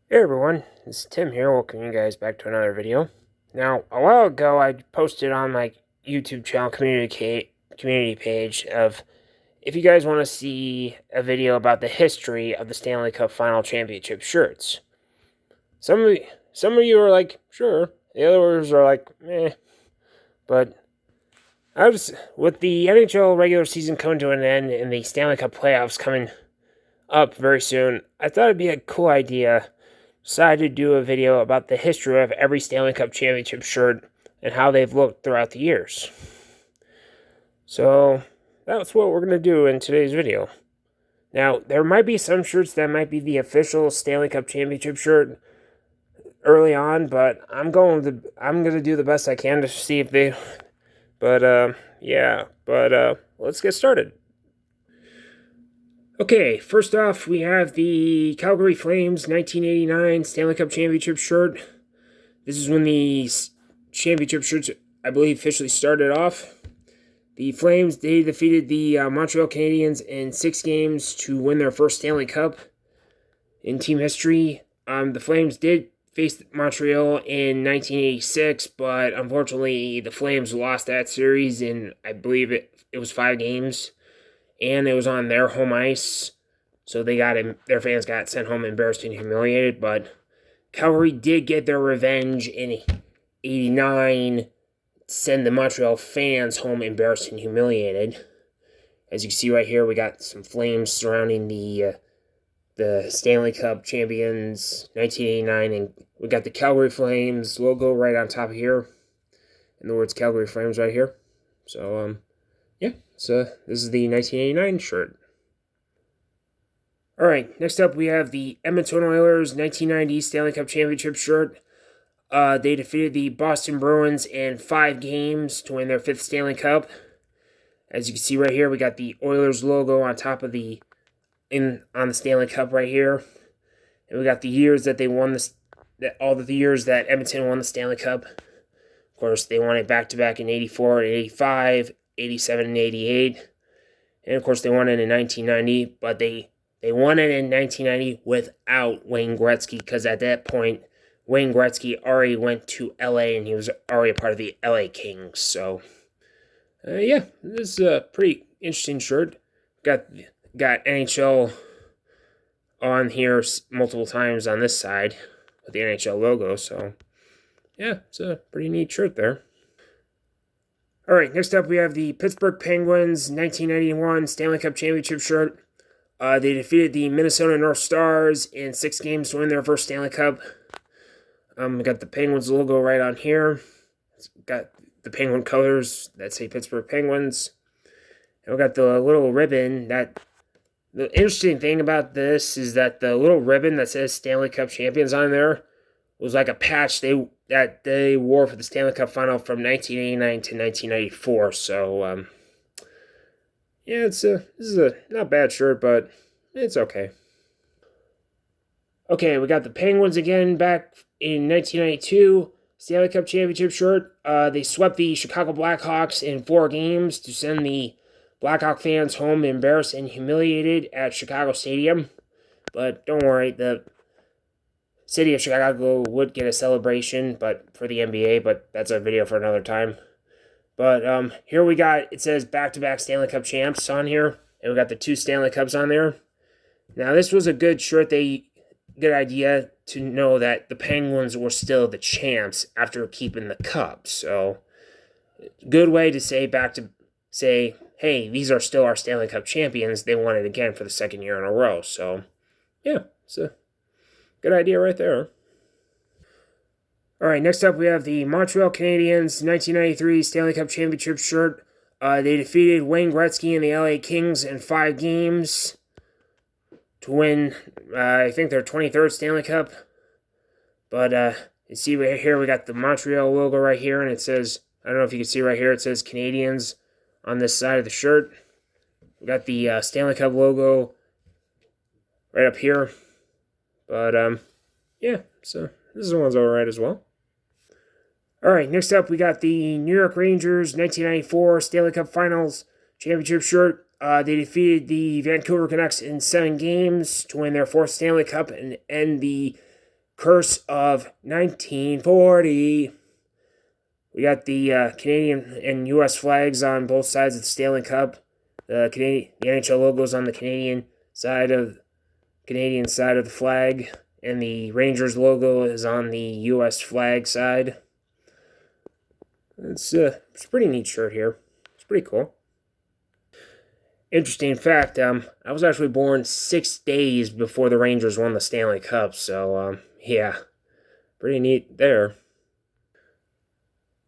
Hey everyone, this is Tim here, welcoming you guys back to another video. Now, a while ago I posted on my YouTube channel community page of if you guys want to see a video about the history of the Stanley Cup Final Championship shirts. Some of you are like, sure, the others are like, meh. But with the NHL regular season coming to an end and the Stanley Cup playoffs coming up very soon, I thought it'd be a cool idea. Decided to do a video about the history of every Stanley Cup Championship shirt and how they've looked throughout the years. So that's what we're going to do in today's video. Now, there might be some shirts that might be the official Stanley Cup Championship shirt early on, but I'm going to do the best I can to see if they. But let's get started. Okay, first off, we have the Calgary Flames 1989 Stanley Cup Championship shirt. This is when the championship shirts, I believe, officially started off. The Flames, they defeated the Montreal Canadiens in 6 games to win their first Stanley Cup in team history. The Flames did face Montreal in 1986, but unfortunately, the Flames lost that series in, I believe it was 5 games. And it was on their home ice, so their fans got sent home embarrassed and humiliated. But Calgary did get their revenge in '89, send the Montreal fans home embarrassed and humiliated. As you can see right here, we got some flames surrounding the Stanley Cup champions 1989, and we got the Calgary Flames logo right on top of here, and the words Calgary Flames right here. So yeah, so this is the 1989 shirt. All right, next up we have the Edmonton Oilers 1990 Stanley Cup Championship shirt. They defeated the Boston Bruins in 5 games to win their 5th Stanley Cup. As you can see right here, we got the Oilers logo on top of on the Stanley Cup right here, and we got the years that they won all the years that Edmonton won the Stanley Cup. Of course, they won it back to back in '84 and '85. 87 and 88, and of course they won it in 1990, but they won it in 1990 without Wayne Gretzky, because at that point Wayne Gretzky already went to LA and he was already a part of the LA Kings. So yeah, this is a pretty interesting shirt. Got NHL on here multiple times on this side with the NHL logo, so yeah, it's a pretty neat shirt there. All right, next up we have the Pittsburgh Penguins 1991 Stanley Cup Championship shirt. They defeated the Minnesota North Stars in 6 games to win their first Stanley Cup. We got the Penguins logo right on here. It's got the Penguin colors that say Pittsburgh Penguins. And we got the little ribbon. The interesting thing about this is that the little ribbon that says Stanley Cup Champions on there was like a patch that they wore for the Stanley Cup Final from 1989 to 1994. So, yeah, this is a not bad shirt, but it's okay. Okay, we got the Penguins again back in 1992 Stanley Cup Championship shirt. They swept the Chicago Blackhawks in 4 games to send the Blackhawk fans home embarrassed and humiliated at Chicago Stadium. But don't worry, the City of Chicago would get a celebration, but for the NBA, but that's a video for another time. But here we got, it says back-to-back Stanley Cup champs on here, and we got the 2 Stanley Cups on there. Now, this was a good shirt. Good idea to know that the Penguins were still the champs after keeping the cup. So, good way to say, hey, these are still our Stanley Cup champions. They won it again for the 2nd year in a row. So, yeah, it's a good idea right there. All right, next up we have the Montreal Canadiens 1993 Stanley Cup Championship shirt. They defeated Wayne Gretzky and the LA Kings in 5 games to win, I think, their 23rd Stanley Cup. But you see right here, we got the Montreal logo right here, and it says, I don't know if you can see right here, it says Canadiens on this side of the shirt. We got the Stanley Cup logo right up here. But, yeah, so this one's alright as well. Alright, next up we got the New York Rangers 1994 Stanley Cup Finals Championship shirt. They defeated the Vancouver Canucks in 7 games to win their 4th Stanley Cup and end the Curse of 1940. We got the Canadian and U.S. flags on both sides of the Stanley Cup. The NHL logo's on the Canadian side of the flag, and the Rangers logo is on the U.S. flag side. It's a pretty neat shirt here. It's pretty cool. Interesting fact, I was actually born 6 days before the Rangers won the Stanley Cup, so, yeah, pretty neat there.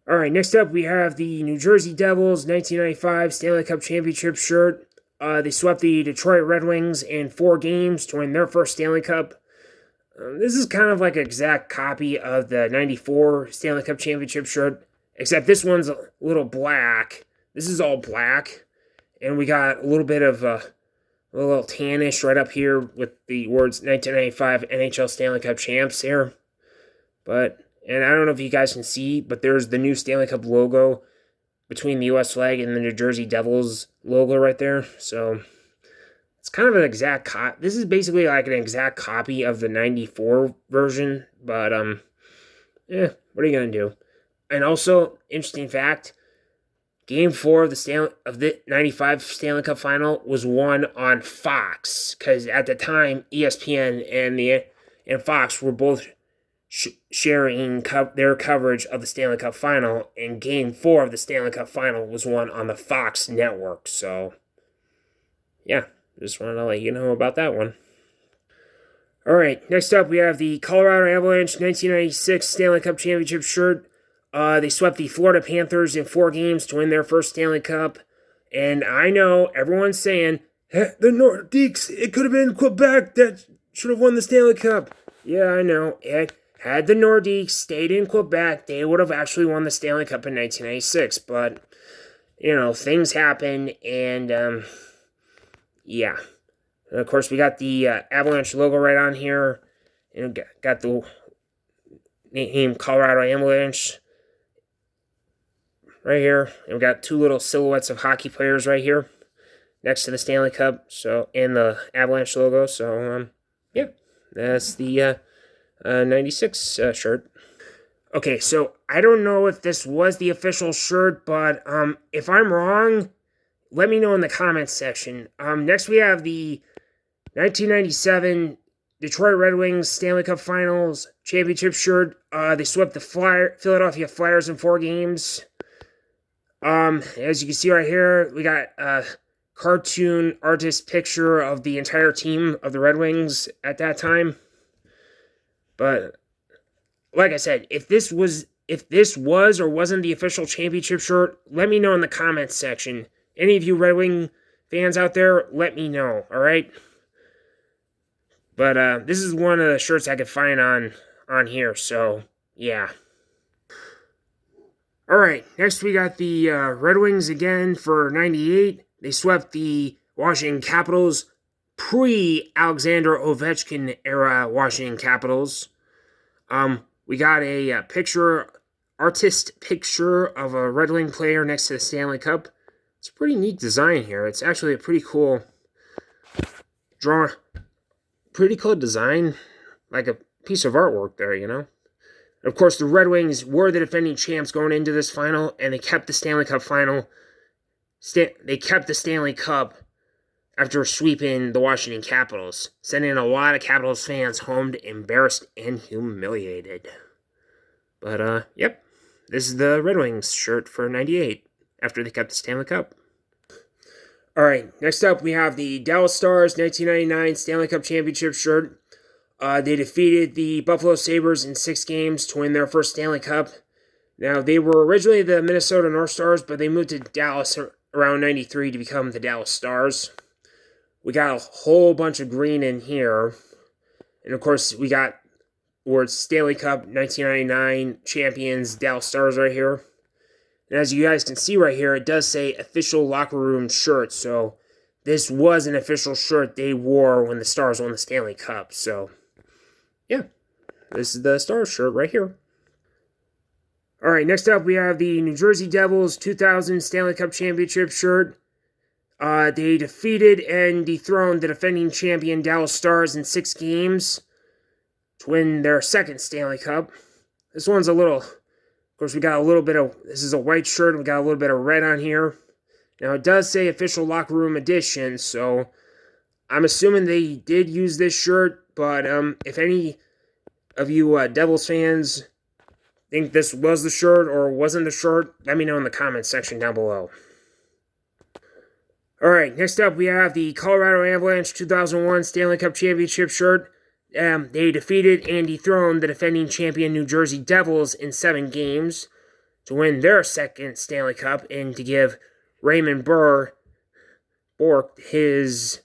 All right, next up we have the New Jersey Devils 1995 Stanley Cup Championship shirt. They swept the Detroit Red Wings in 4 games to win their first Stanley Cup. This is kind of like an exact copy of the 94 Stanley Cup Championship shirt, except this one's a little black. This is all black. And we got a little bit of a little tannish right up here with the words 1995 NHL Stanley Cup Champs here. And I don't know if you guys can see, but there's the new Stanley Cup logo between the U.S. flag and the New Jersey Devils logo right there. So it's kind of an exact copy. This is basically like an exact copy of the 94 version. But, what are you going to do? And also, interesting fact, Game 4 of the 95 Stanley Cup Final was won on Fox, because at the time ESPN and Fox were both sharing their coverage of the Stanley Cup Final, and Game 4 of the Stanley Cup Final was won on the Fox network. So, yeah, just wanted to let you know about that one. All right, next up we have the Colorado Avalanche 1996 Stanley Cup Championship shirt. They swept the Florida Panthers in 4 games to win their first Stanley Cup. And I know everyone's saying, hey, the Nordiques, it could have been Quebec that should have won the Stanley Cup. Yeah, I know. Had the Nordiques stayed in Quebec, they would have actually won the Stanley Cup in 1996. But, things happen, and, yeah. And of course, we got the Avalanche logo right on here. And got the name Colorado Avalanche right here. And we got 2 little silhouettes of hockey players right here next to the Stanley Cup, and the Avalanche logo. So, yeah, that's the 96 shirt. Okay, so I don't know if this was the official shirt, but if I'm wrong, let me know in the comments section. Next we have the 1997 Detroit Red Wings Stanley Cup Finals Championship shirt. They swept the Philadelphia Flyers in 4 games. As you can see right here, we got a cartoon artist picture of the entire team of the Red Wings at that time. But like I said, if this was or wasn't the official championship shirt, let me know in the comments section. Any of you Red Wing fans out there, let me know, all right? But this is one of the shirts I could find on here, so yeah. All right, next we got the Red Wings again for 98. They swept the Washington Capitals, pre-Alexander Ovechkin era Washington Capitals. We got a artist picture of a Red Wing player next to the Stanley Cup. It's a pretty neat design here. It's actually a pretty cool design, like a piece of artwork there, Of course, the Red Wings were the defending champs going into this final, and they kept the Stanley Cup final. They kept the Stanley Cup after sweeping the Washington Capitals, sending a lot of Capitals fans home embarrassed and humiliated. But, yep, this is the Red Wings shirt for 98 after they kept the Stanley Cup. All right, next up we have the Dallas Stars 1999 Stanley Cup Championship shirt. They defeated the Buffalo Sabres in 6 games to win their first Stanley Cup. Now, they were originally the Minnesota North Stars, but they moved to Dallas around 93 to become the Dallas Stars. We got a whole bunch of green in here. And, of course, we got words Stanley Cup 1999 champions Dallas Stars right here. And as you guys can see right here, it does say official locker room shirt. So, this was an official shirt they wore when the Stars won the Stanley Cup. So, yeah, this is the Stars shirt right here. All right, next up we have the New Jersey Devils 2000 Stanley Cup Championship shirt. They defeated and dethroned the defending champion Dallas Stars in 6 games. to win their second Stanley Cup. This one's a little, of course, we got a little bit of, this is a white shirt, we got a little bit of red on here. Now, it does say official locker room edition, so I'm assuming they did use this shirt, but if any of you Devils fans think this was the shirt or wasn't the shirt, let me know in the comments section down below. Alright, next up we have the Colorado Avalanche 2001 Stanley Cup Championship shirt. They defeated and dethroned the defending champion New Jersey Devils in 7 games to win their second Stanley Cup and to give Raymond Burr his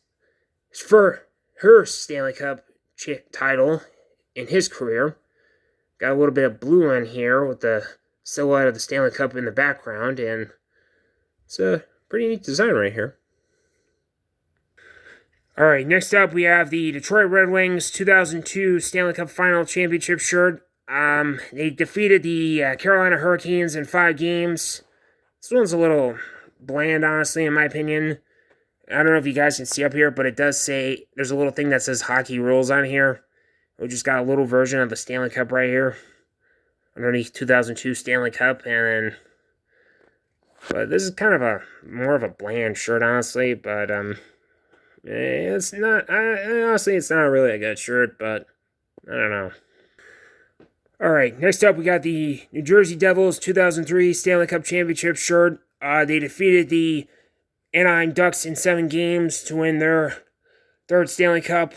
Stanley Cup title in his career. Got a little bit of blue on here with the silhouette of the Stanley Cup in the background, and it's a pretty neat design right here. Alright, next up we have the Detroit Red Wings 2002 Stanley Cup Final Championship shirt. They defeated the Carolina Hurricanes in 5 games. This one's a little bland, honestly, in my opinion. I don't know if you guys can see up here, but it does say, there's a little thing that says Hockey Rules on here. We just got a little version of the Stanley Cup right here. Underneath 2002 Stanley Cup, but this is kind of more of a bland shirt, honestly, but, it's not, honestly, it's not really a good shirt, but I don't know. Alright, next up we got the New Jersey Devils 2003 Stanley Cup Championship shirt. They defeated the Anaheim Ducks in 7 games to win their 3rd Stanley Cup.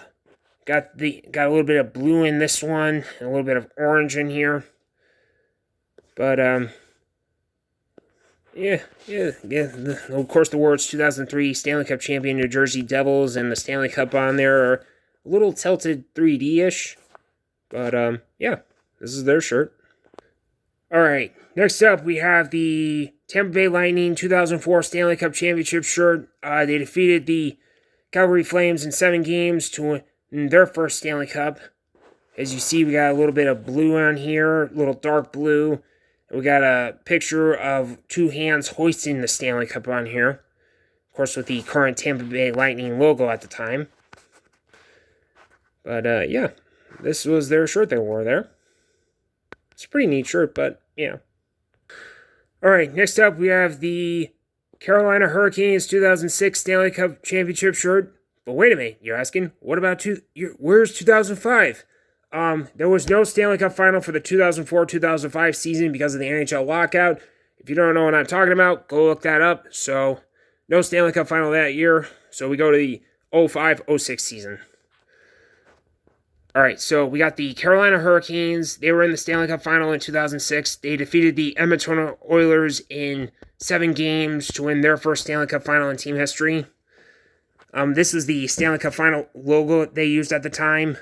Got a little bit of blue in this one, and a little bit of orange in here. But, yeah. Of course, the words 2003 Stanley Cup champion New Jersey Devils and the Stanley Cup on there are a little tilted 3D-ish. But, yeah, this is their shirt. Alright, next up we have the Tampa Bay Lightning 2004 Stanley Cup Championship shirt. They defeated the Calgary Flames in 7 games to win their first Stanley Cup. As you see, we got a little bit of blue on here, a little dark blue. We got a picture of 2 hands hoisting the Stanley Cup on here. Of course, with the current Tampa Bay Lightning logo at the time. But, yeah, this was their shirt they wore there. It's a pretty neat shirt, but, yeah. Alright, next up we have the Carolina Hurricanes 2006 Stanley Cup Championship shirt. But wait a minute, you're asking, what about where's 2005? There was no Stanley Cup Final for the 2004-2005 season because of the NHL lockout. If you don't know what I'm talking about, go look that up. So, no Stanley Cup Final that year. So, we go to the 05-06 season. Alright, so we got the Carolina Hurricanes. They were in the Stanley Cup Final in 2006. They defeated the Edmonton Oilers in 7 games to win their first Stanley Cup Final in team history. This is the Stanley Cup Final logo they used at the time.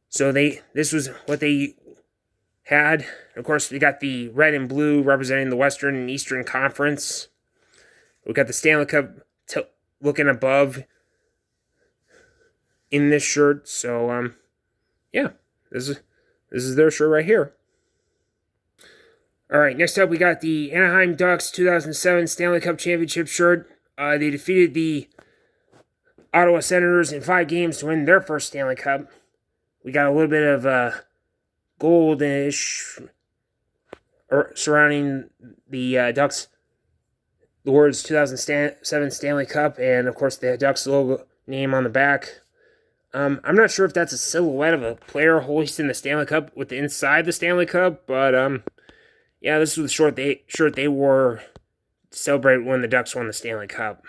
So this was what they had. Of course, we got the red and blue representing the Western and Eastern Conference. We got the Stanley Cup looking above in this shirt. So, yeah, this is their shirt right here. All right, next up we got the Anaheim Ducks 2007 Stanley Cup Championship shirt. They defeated the Ottawa Senators in 5 games to win their first Stanley Cup. We got a little bit of goldish surrounding the Ducks, the words 2007 Stanley Cup, and of course the Ducks logo name on the back. I'm not sure if that's a silhouette of a player hoisting the Stanley Cup with inside the Stanley Cup, but yeah, this was the shirt they wore to celebrate when the Ducks won the Stanley Cup.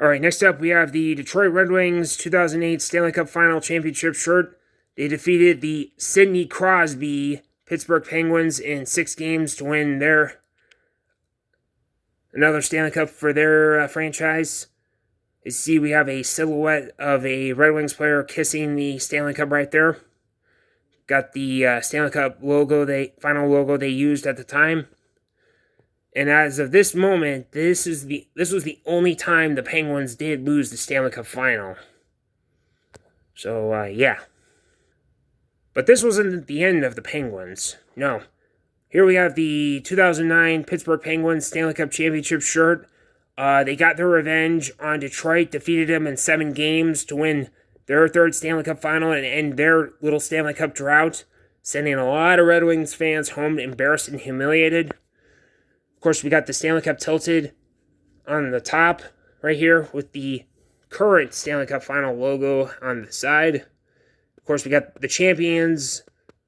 Alright, next up we have the Detroit Red Wings 2008 Stanley Cup Final Championship shirt. They defeated the Sidney Crosby Pittsburgh Penguins in 6 games to win another Stanley Cup for their franchise. You see we have a silhouette of a Red Wings player kissing the Stanley Cup right there. Got the Stanley Cup logo, final logo they used at the time. And as of this moment, this was the only time the Penguins did lose the Stanley Cup Final. So, yeah. But this wasn't the end of the Penguins. No. Here we have the 2009 Pittsburgh Penguins Stanley Cup Championship shirt. They got their revenge on Detroit, defeated them in 7 games to win their third Stanley Cup final and end their little Stanley Cup drought, sending a lot of Red Wings fans home embarrassed and humiliated. Of course, we got the Stanley Cup tilted on the top right here with the current Stanley Cup final logo on the side. Of course, we got the champions.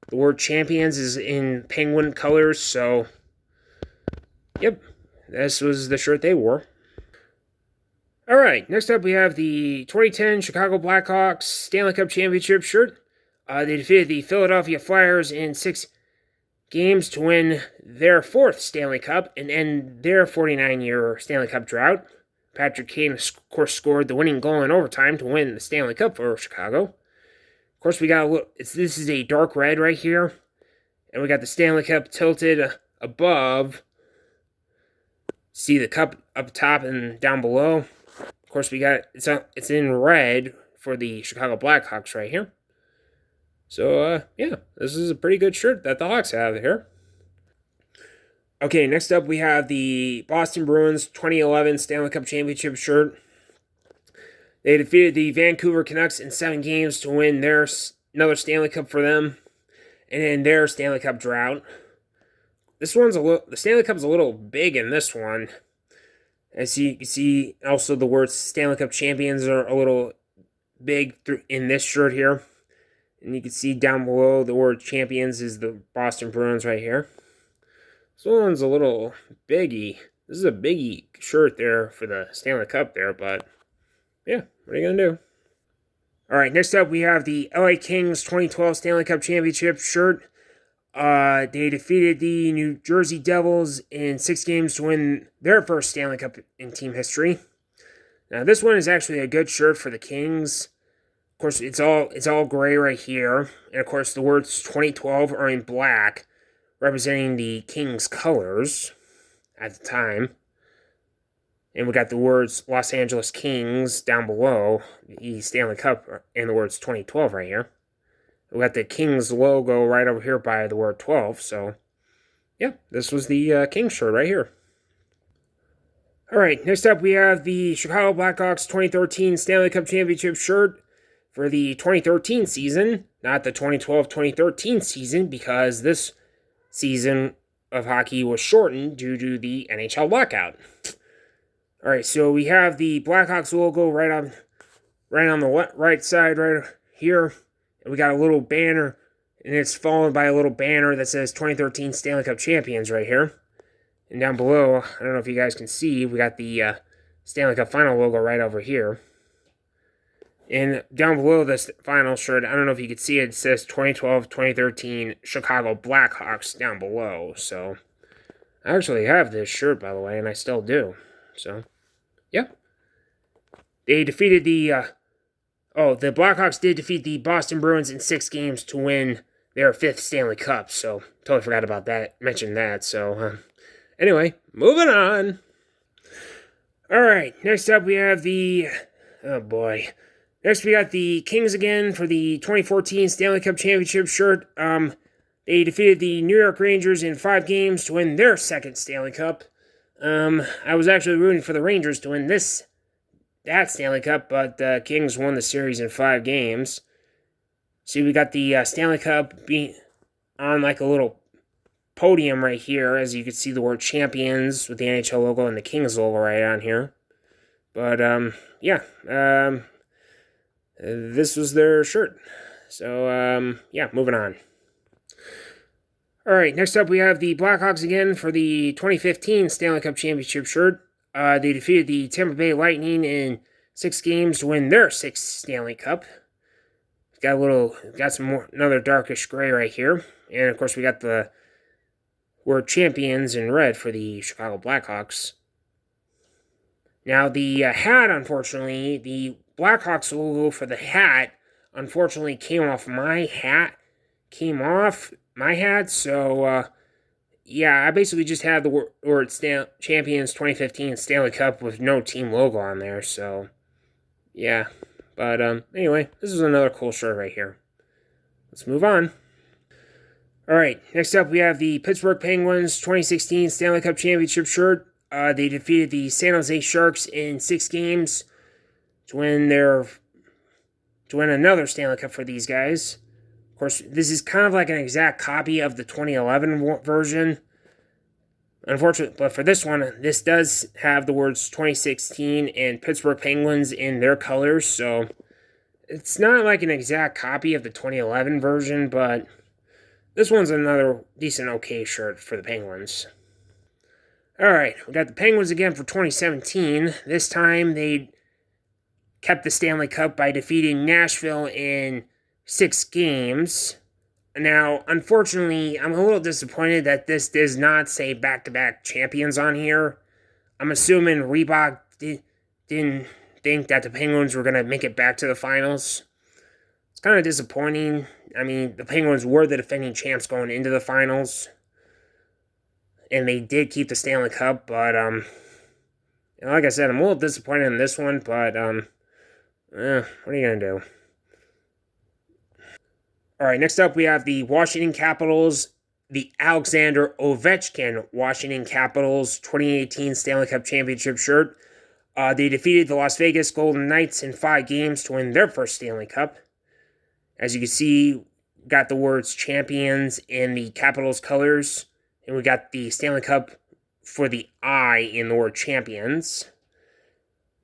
The word champions is in penguin colors, so yep, this was the shirt they wore. All right, next up we have the 2010 Chicago Blackhawks Stanley Cup Championship shirt. They defeated the Philadelphia Flyers in 6 games to win their 4th Stanley Cup and end their 49-year Stanley Cup drought. Patrick Kane, of course, scored the winning goal in overtime to win the Stanley Cup for Chicago. Of course, we got this is a dark red right here, and we got the Stanley Cup tilted above. See the cup up top and down below. Of course, we got it's in red for the Chicago Blackhawks right here. So, yeah, this is a pretty good shirt that the Hawks have here. Okay, next up we have the Boston Bruins 2011 Stanley Cup Championship shirt. They defeated the Vancouver Canucks in 7 games to win another Stanley Cup for them and in their Stanley Cup drought. The Stanley Cup's a little big in this one. As you can see, also the words Stanley Cup champions are a little big in this shirt here. And you can see down below the word champions is the Boston Bruins right here. This one's a little biggie. This is a biggie shirt there for the Stanley Cup there, but yeah, what are you going to do? All right, next up we have the LA Kings 2012 Stanley Cup Championship shirt. They defeated the New Jersey Devils in 6 games to win their first Stanley Cup in team history. Now, this one is actually a good shirt for the Kings. Of course, it's all gray right here. And, of course, the words 2012 are in black, representing the Kings' colors at the time. And we got the words Los Angeles Kings down below, the Stanley Cup, and the words 2012 right here. We got the Kings logo right over here by the word 12. So, yeah, this was the Kings shirt right here. All right, next up we have the Chicago Blackhawks 2013 Stanley Cup Championship shirt for the 2013 season, not the 2012-2013 season, because this season of hockey was shortened due to the NHL lockout. All right, so we have the Blackhawks logo right on the right side right here. And we got a little banner, and it's followed by a little banner that says 2013 Stanley Cup Champions right here. And down below, I don't know if you guys can see, we got the Stanley Cup Final logo right over here. And down below this final shirt, I don't know if you can see it, it says 2012-2013 Chicago Blackhawks down below. So, I actually have this shirt, by the way, and I still do. So, yeah. They defeated the Blackhawks did defeat the Boston Bruins in 6 games to win their 5th Stanley Cup. So, totally forgot about that, mentioned that. So, anyway, moving on. All right, next up we have Next we got the Kings again for the 2014 Stanley Cup Championship shirt. They defeated the New York Rangers in 5 games to win their 2nd Stanley Cup. I was actually rooting for the Rangers to win that Stanley Cup, but the Kings won the series in 5 games. See, we got the Stanley Cup being on like a little podium right here, as you can see the word champions with the NHL logo and the Kings logo right on here. But, this was their shirt. So, moving on. All right, next up we have the Blackhawks again for the 2015 Stanley Cup Championship shirt. They defeated the Tampa Bay Lightning in 6 games to win their 6th Stanley Cup. Got another darkish gray right here. And, of course, we got the word champions in red for the Chicago Blackhawks. Now, the hat, unfortunately, the Blackhawks logo for the hat, unfortunately, came off my hat. So, I basically just had the word Champions 2015 Stanley Cup with no team logo on there, so, yeah. But, anyway, this is another cool shirt right here. Let's move on. All right, next up we have the Pittsburgh Penguins 2016 Stanley Cup Championship shirt. They defeated the San Jose Sharks in 6 games to win their to win another Stanley Cup for these guys. Of course, this is kind of like an exact copy of the 2011 version. Unfortunately, but for this one, this does have the words 2016 and Pittsburgh Penguins in their colors, so it's not like an exact copy of the 2011 version, but this one's another decent okay shirt for the Penguins. Alright, we got the Penguins again for 2017. This time they kept the Stanley Cup by defeating Nashville in 6 games. Now, unfortunately, I'm a little disappointed that this does not say back-to-back champions on here. I'm assuming Reebok didn't think that the Penguins were going to make it back to the finals. It's kind of disappointing. I mean, the Penguins were the defending champs going into the finals. And they did keep the Stanley Cup, but, like I said, I'm a little disappointed in this one, but, what are you going to do? Alright, next up we have the Washington Capitals, the Alexander Ovechkin Washington Capitals 2018 Stanley Cup Championship shirt. They defeated the Las Vegas Golden Knights in 5 games to win their first Stanley Cup. As you can see, got the words champions in the Capitals colors, and we got the Stanley Cup for the I in the word champions.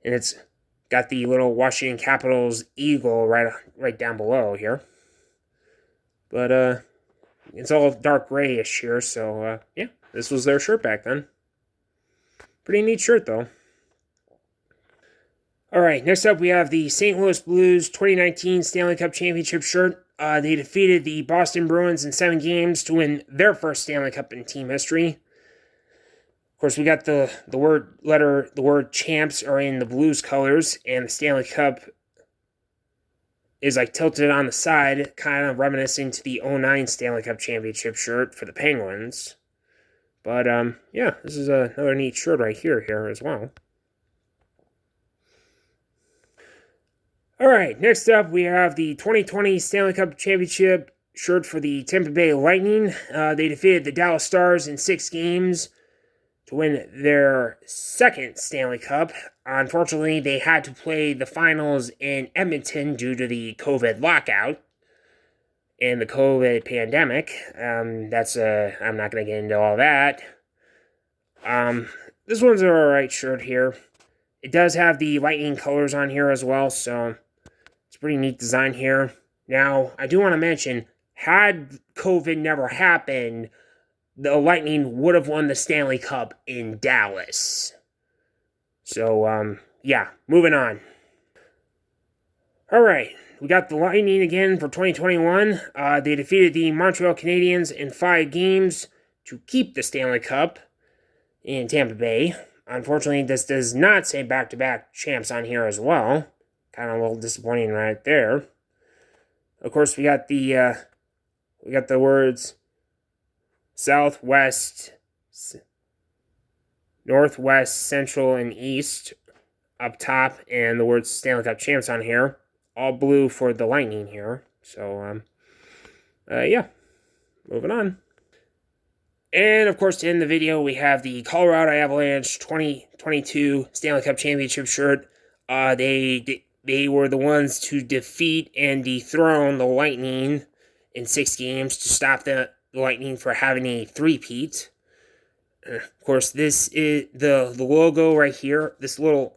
And it's got the little Washington Capitals eagle right down below here. But, it's all dark grayish here, so, yeah, this was their shirt back then. Pretty neat shirt, though. Alright, next up we have the St. Louis Blues 2019 Stanley Cup Championship shirt. They defeated the Boston Bruins in 7 games to win their first Stanley Cup in team history. Of course, we got the word champs are in the Blues colors, and the Stanley Cup is like tilted on the side, kind of reminiscing to the 2009 Stanley Cup Championship shirt for the Penguins. But, yeah, this is another neat shirt right here as well. Alright, next up we have the 2020 Stanley Cup Championship shirt for the Tampa Bay Lightning. They defeated the Dallas Stars in 6 games to win their second Stanley Cup. Unfortunately, they had to play the finals in Edmonton due to the COVID lockout and the COVID pandemic. I'm not going to get into all that. This one's an alright shirt here. It does have the Lightning colors on here as well, so it's a pretty neat design here. Now, I do want to mention, had COVID never happened, the Lightning would have won the Stanley Cup in Dallas. So, yeah, moving on. Alright, we got the Lightning again for 2021. They defeated the Montreal Canadiens in 5 games to keep the Stanley Cup in Tampa Bay. Unfortunately, this does not say back-to-back champs on here as well. Kind of a little disappointing right there. Of course, we got the words Southwest, Northwest, Central, and East up top, and the words Stanley Cup champs on here. All blue for the Lightning here. So, yeah, moving on. And, of course, to end the video, we have the Colorado Avalanche 2022 Stanley Cup Championship shirt. They were the ones to defeat and dethrone the Lightning in 6 games to stop the Lightning for having a three-peat. Of course, this is the logo right here. This little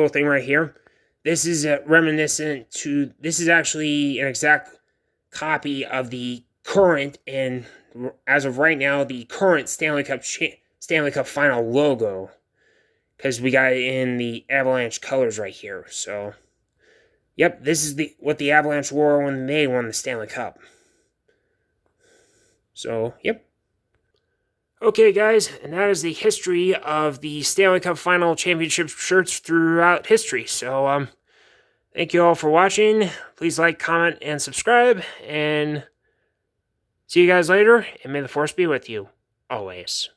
thing right here. This is reminiscent to. This is actually an exact copy of the current and, as of right now, the current Stanley Cup final logo, because we got it in the Avalanche colors right here. So, yep, this is what the Avalanche wore when they won the Stanley Cup. So, yep. Okay, guys, and that is the history of the Stanley Cup Final Championship shirts throughout history. So, thank you all for watching. Please like, comment, and subscribe, and see you guys later, and may the Force be with you, always.